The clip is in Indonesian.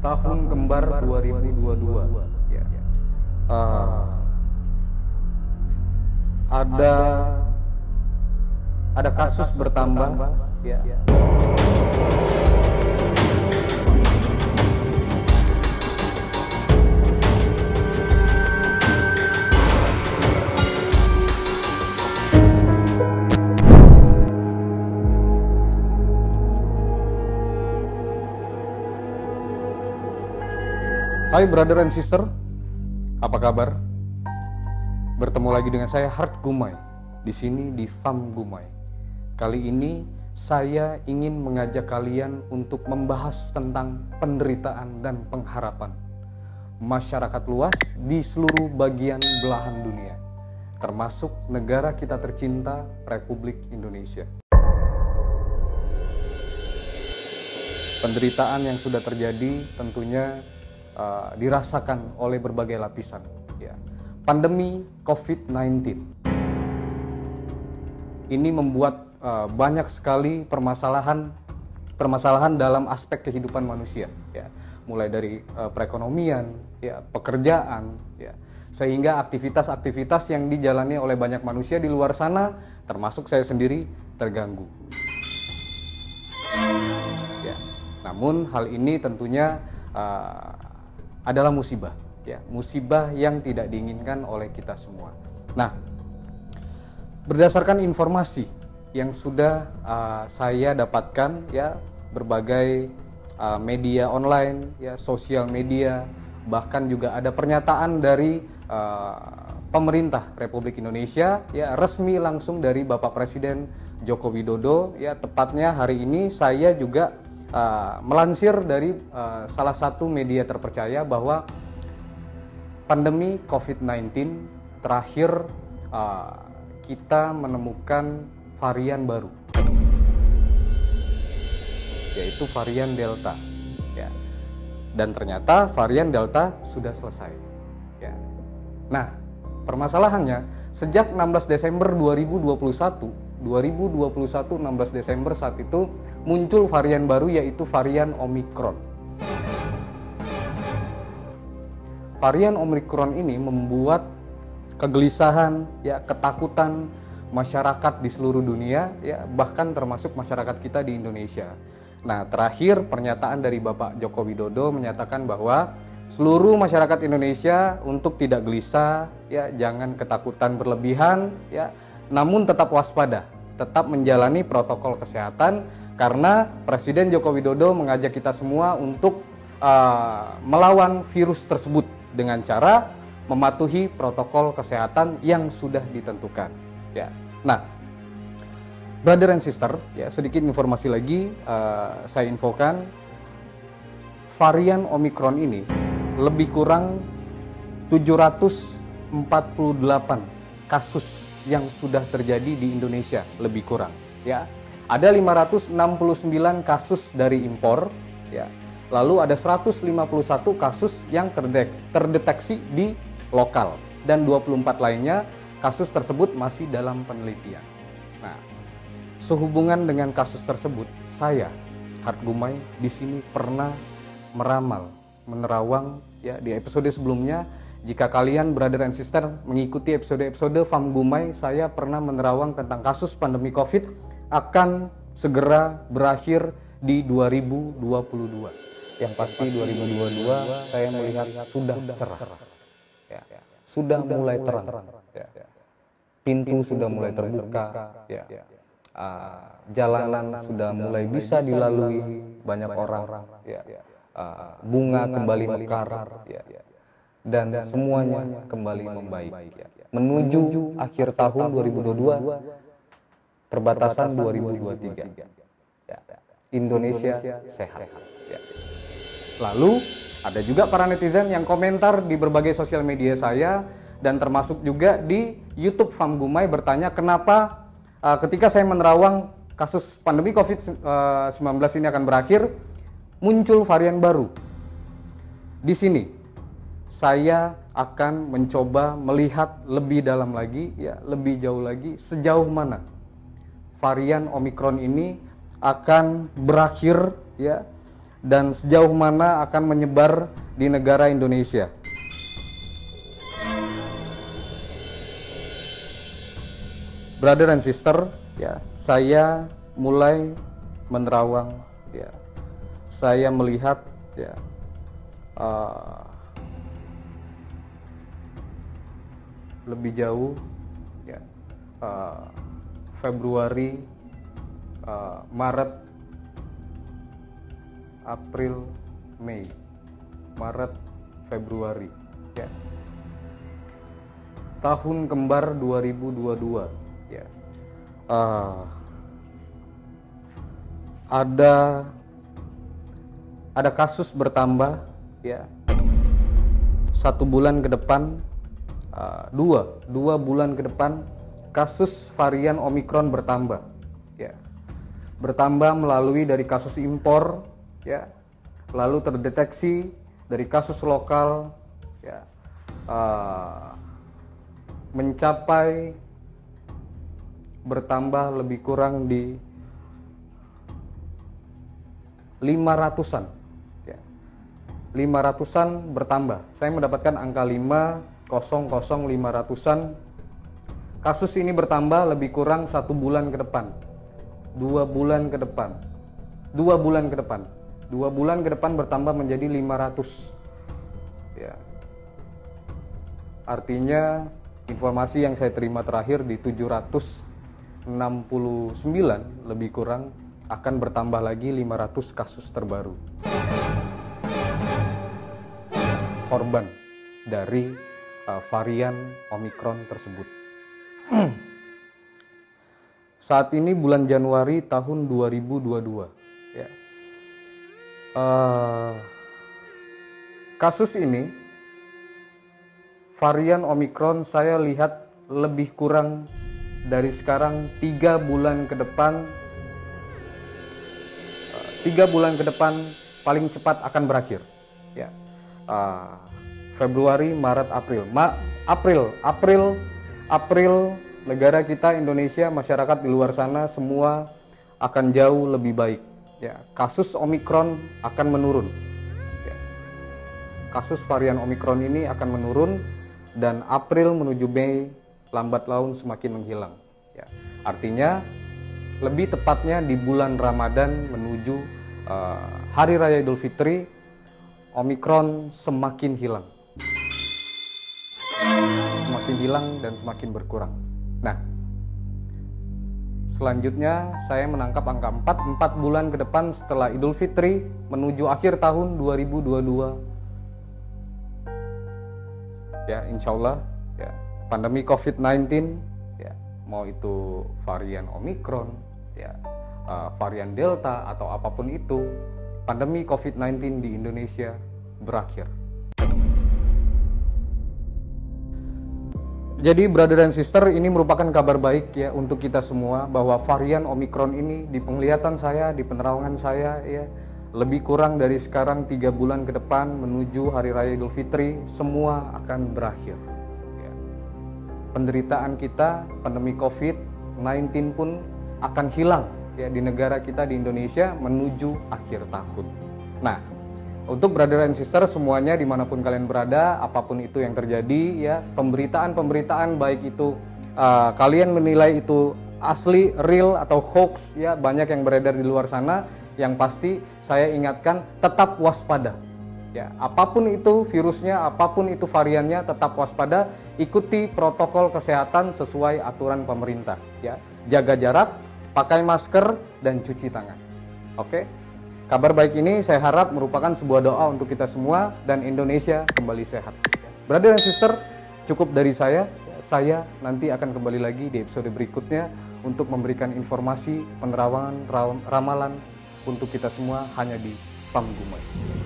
tahun kembar 2022 ya. Ada kasus bertambah ya. Hai brother and sister, apa kabar? Bertemu lagi dengan saya Hart Gumai di sini di Fam Gumai. Kali ini saya ingin mengajak kalian untuk membahas tentang penderitaan dan pengharapan masyarakat luas di seluruh bagian belahan dunia, termasuk negara kita tercinta Republik Indonesia. Penderitaan yang sudah terjadi tentunya dirasakan oleh berbagai lapisan ya. Pandemi COVID-19 ini membuat banyak sekali permasalahan dalam aspek kehidupan manusia ya, mulai dari perekonomian ya, pekerjaan ya, sehingga aktivitas-aktivitas yang dijalani oleh banyak manusia di luar sana, termasuk saya sendiri, terganggu ya. Namun hal ini tentunya adalah musibah ya, musibah yang tidak diinginkan oleh kita semua. Nah, berdasarkan informasi yang sudah saya dapatkan ya, berbagai media online ya, sosial media, bahkan juga ada pernyataan dari pemerintah Republik Indonesia ya, resmi langsung dari Bapak Presiden Joko Widodo ya. Tepatnya hari ini saya juga melansir dari salah satu media terpercaya bahwa pandemi COVID-19 terakhir kita menemukan varian baru, yaitu varian Delta ya. Dan ternyata varian Delta sudah selesai ya. Nah, permasalahannya sejak 16 Desember 2021 16 Desember saat itu muncul varian baru, yaitu varian Omicron. Varian Omicron ini membuat kegelisahan ya, ketakutan masyarakat di seluruh dunia ya, bahkan termasuk masyarakat kita di Indonesia. Nah, terakhir pernyataan dari Bapak Joko Widodo menyatakan bahwa seluruh masyarakat Indonesia untuk tidak gelisah ya, jangan ketakutan berlebihan ya, namun tetap waspada, tetap menjalani protokol kesehatan, karena Presiden Joko Widodo mengajak kita semua untuk melawan virus tersebut dengan cara mematuhi protokol kesehatan yang sudah ditentukan ya. Nah, brother and sister ya, sedikit informasi lagi saya infokan, varian Omicron ini lebih kurang 748 kasus yang sudah terjadi di Indonesia, lebih kurang ya. Ada 569 kasus dari impor ya. Lalu ada 151 kasus yang terdeteksi di lokal, dan 24 lainnya kasus tersebut masih dalam penelitian. Nah, sehubungan dengan kasus tersebut, saya Hart Gumai di sini pernah meramal, menerawang ya, di episode sebelumnya. Jika kalian brother and sister mengikuti episode-episode Fam Gumai, saya pernah menerawang tentang kasus pandemi COVID akan segera berakhir di 2022. Yang pasti 2022 saya melihat sudah cerah ya, sudah mulai terang ya. Pintu sudah mulai terbuka ya. Jalanan sudah mulai bisa dilalui banyak orang ya. Bunga kembali mekar ya. Dan semuanya kembali membaik ya. Menuju akhir tahun 2022, perbatasan 2023 ya. Indonesia sehat ya. Lalu ada juga para netizen yang komentar di berbagai sosial media saya, dan termasuk juga di YouTube Fam Gumai, bertanya kenapa ketika saya menerawang kasus pandemi COVID-19 ini akan berakhir, muncul varian baru. Di sini saya akan mencoba melihat lebih dalam lagi ya, lebih jauh lagi, sejauh mana varian Omicron ini akan berakhir ya, dan sejauh mana akan menyebar di negara Indonesia? Brother and sister, ya, saya mulai menerawang, ya, saya melihat, ya, lebih jauh, ya, Februari, Maret, April, Mei, Maret, Februari, ya, tahun kembar 2022, ya, ada kasus bertambah, ya, 1 bulan ke depan, dua bulan ke depan kasus varian Omikron bertambah, ya, bertambah melalui dari kasus impor, ya, lalu terdeteksi dari kasus lokal, ya, mencapai bertambah lebih kurang di 500-an, ya, 500-an bertambah. Saya mendapatkan angka 500-an. Kasus ini bertambah lebih kurang 1 bulan ke depan, 2 bulan ke depan, 2 bulan ke depan, 2 bulan ke depan bertambah menjadi 500. Ya. Artinya informasi yang saya terima terakhir di 769 lebih kurang akan bertambah lagi 500 kasus terbaru korban dari varian Omikron tersebut. Saat ini bulan Januari tahun 2022, ya. Kasus ini varian Omikron saya lihat lebih kurang dari sekarang 3 bulan ke depan, 3 bulan ke depan paling cepat akan berakhir, ya. Februari, Maret, April negara kita Indonesia, masyarakat di luar sana semua akan jauh lebih baik, ya. Kasus Omikron akan menurun, ya. Kasus varian Omikron ini akan menurun dan April menuju Mei lambat laun semakin menghilang, ya. Artinya lebih tepatnya di bulan Ramadan menuju Hari Raya Idul Fitri, Omikron semakin hilang dan semakin berkurang. Nah, selanjutnya saya menangkap angka 4 bulan ke depan setelah Idul Fitri menuju akhir tahun 2022. Ya, insya Allah, ya, pandemi COVID-19, ya, mau itu varian Omikron, ya, varian Delta atau apapun itu, pandemi COVID-19 di Indonesia berakhir. Jadi brother and sister, ini merupakan kabar baik, ya, untuk kita semua bahwa varian Omikron ini di penglihatan saya, di penerawangan saya, ya, lebih kurang dari sekarang 3 bulan ke depan menuju Hari Raya Idul Fitri semua akan berakhir, ya. Penderitaan kita, pandemi COVID-19 pun akan hilang, ya, di negara kita di Indonesia menuju akhir tahun. Nah, untuk brother and sister semuanya dimanapun kalian berada, apapun itu yang terjadi, ya, pemberitaan-pemberitaan baik itu kalian menilai itu asli, real atau hoax, ya, banyak yang beredar di luar sana. Yang pasti saya ingatkan tetap waspada, ya, apapun itu virusnya, apapun itu variannya, tetap waspada, ikuti protokol kesehatan sesuai aturan pemerintah, ya, jaga jarak, pakai masker dan cuci tangan. Oke. Kabar baik ini saya harap merupakan sebuah doa untuk kita semua dan Indonesia kembali sehat. Brother dan sister, cukup dari saya. Saya nanti akan kembali lagi di episode berikutnya untuk memberikan informasi, penerawangan, ramalan untuk kita semua hanya di Fam Gumai.